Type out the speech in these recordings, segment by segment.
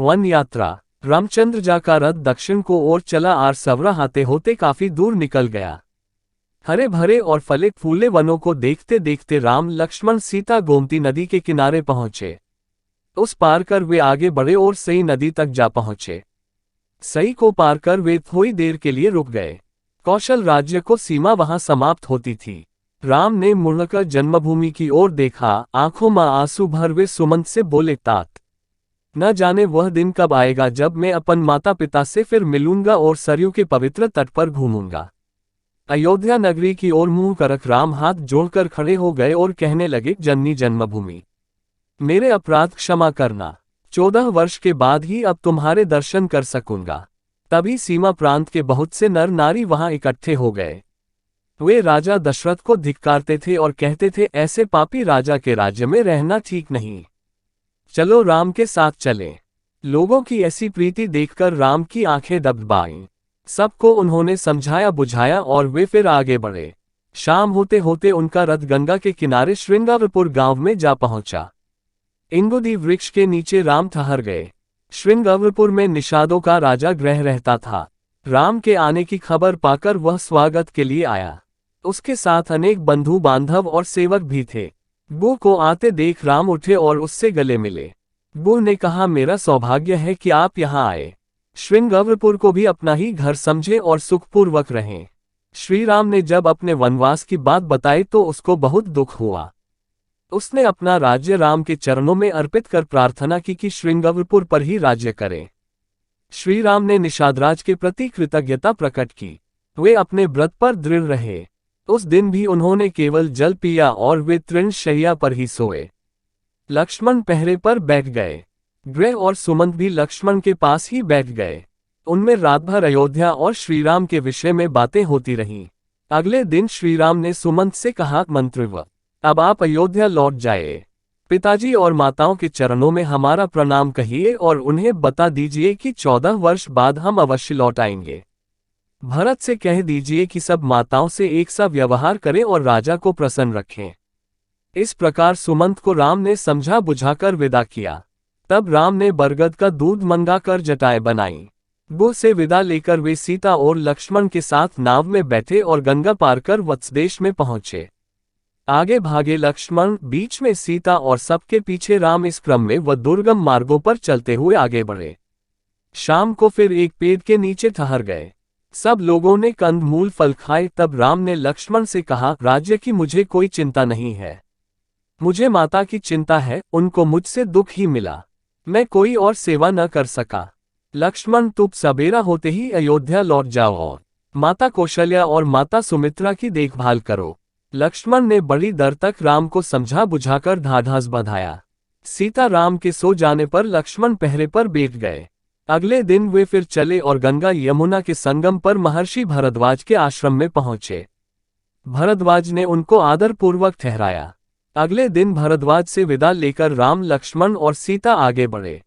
One यात्रा। रामचंद्र जी का रथ दक्षिण को ओर चला और सवरा हाथे होते काफी दूर निकल गया। हरे भरे और फले फूले वनों को देखते देखते राम लक्ष्मण सीता गोमती नदी के किनारे पहुंचे। उस पार कर वे आगे बढ़े और सई नदी तक जा पहुंचे। सई को पार कर वे थोड़ी देर के लिए रुक गए। कौशल राज्य को सीमा वहां समाप्त होती थी। राम ने मुड़कर जन्मभूमि की ओर देखा, आंखों में आंसू भर वे सुमंत से बोले, तात न जाने वह दिन कब आएगा जब मैं अपन माता पिता से फिर मिलूंगा और सरयू के पवित्र तट पर घूमूंगा। अयोध्या नगरी की ओर मुंह करक राम हाथ जोड़कर खड़े हो गए और कहने लगे, जननी जन्मभूमि, मेरे अपराध क्षमा करना। 14 वर्ष के बाद ही अब तुम्हारे दर्शन कर सकूंगा। तभी सीमा प्रांत के बहुत से नर नारी वहां इकट्ठे हो गए। वे राजा दशरथ को धिक्कारते थे और कहते थे, ऐसे पापी राजा के राज्य में रहना ठीक नहीं, चलो राम के साथ चलें। लोगों की ऐसी प्रीति देखकर राम की आंखें डबडबाईं। सबको उन्होंने समझाया बुझाया और वे फिर आगे बढ़े। शाम होते होते उनका रथ गंगा के किनारे श्रृंगारपुर गांव में जा पहुंचा। इंगुदी वृक्ष के नीचे राम ठहर गए। श्रृंगारपुर में निषादों का राजा गृह रहता था। राम के आने की खबर पाकर वह स्वागत के लिए आया। उसके साथ अनेक बंधु बांधव और सेवक भी थे। बू को आते देख राम उठे और उससे गले मिले। बू ने कहा, मेरा सौभाग्य है कि आप यहाँ आए। श्रृंगारपुर को भी अपना ही घर समझे और सुखपूर्वक रहें। श्री राम ने जब अपने वनवास की बात बताई तो उसको बहुत दुख हुआ। उसने अपना राज्य राम के चरणों में अर्पित कर प्रार्थना की कि श्रृंगारपुर पर ही राज्य करें। श्री राम ने निषादराज के प्रति कृतज्ञता प्रकट की। वे अपने व्रत पर दृढ़ रहे। उस दिन भी उन्होंने केवल जल पिया और वे तृणशैया पर ही सोए। लक्ष्मण पहरे पर बैठ गए। गृह और सुमंत भी लक्ष्मण के पास ही बैठ गए। उनमें रात भर अयोध्या और श्रीराम के विषय में बातें होती रहीं। अगले दिन श्रीराम ने सुमंत से कहा, मंत्रिव, अब आप अयोध्या लौट जाए। पिताजी और माताओं के चरणों में हमारा प्रणाम कहिए और उन्हें बता दीजिए कि 14 वर्ष बाद हम अवश्य लौट आएंगे। भरत से कह दीजिए कि सब माताओं से एक सा व्यवहार करें और राजा को प्रसन्न रखें। इस प्रकार सुमंत को राम ने समझा बुझाकर विदा किया। तब राम ने बरगद का दूध मंगाकर जटाएं बनाई। वो से विदा लेकर वे सीता और लक्ष्मण के साथ नाव में बैठे और गंगा पार कर वत्सदेश में पहुंचे। आगे भागे लक्ष्मण, बीच में सीता और सबके पीछे राम। इस क्रम में वह दुर्गम मार्गों पर चलते हुए आगे बढ़े। शाम को फिर एक पेड़ के नीचे ठहर गए। सब लोगों ने कंद मूल फल खाए। तब राम ने लक्ष्मण से कहा, राज्य की मुझे कोई चिंता नहीं है, मुझे माता की चिंता है। उनको मुझसे दुख ही मिला, मैं कोई और सेवा न कर सका। लक्ष्मण, तुम सवेरा होते ही अयोध्या लौट जाओ और माता कौशल्या और माता सुमित्रा की देखभाल करो। लक्ष्मण ने बड़ी देर तक राम को समझा बुझाकर ढाढ़स बंधाया। सीता राम के सो जाने पर लक्ष्मण पहरे पर बैठ गए। अगले दिन वे फिर चले और गंगा यमुना के संगम पर महर्षि भरद्वाज के आश्रम में पहुंचे। भरद्वाज ने उनको आदरपूर्वक ठहराया। अगले दिन भरद्वाज से विदा लेकर राम लक्ष्मण और सीता आगे बढ़े।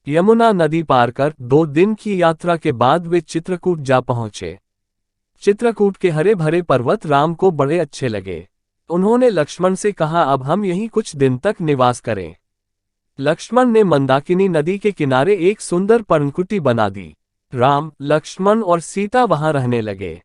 यमुना नदी पार कर 2 दिन की यात्रा के बाद वे चित्रकूट जा पहुंचे। चित्रकूट के हरे भरे पर्वत राम को बड़े अच्छे लगे। उन्होंने लक्ष्मण से कहा, अब हम यहीं कुछ दिन तक निवास करें। लक्ष्मण ने मंदाकिनी नदी के किनारे एक सुंदर पर्णकुटी बना दी। राम, लक्ष्मण और सीता वहां रहने लगे।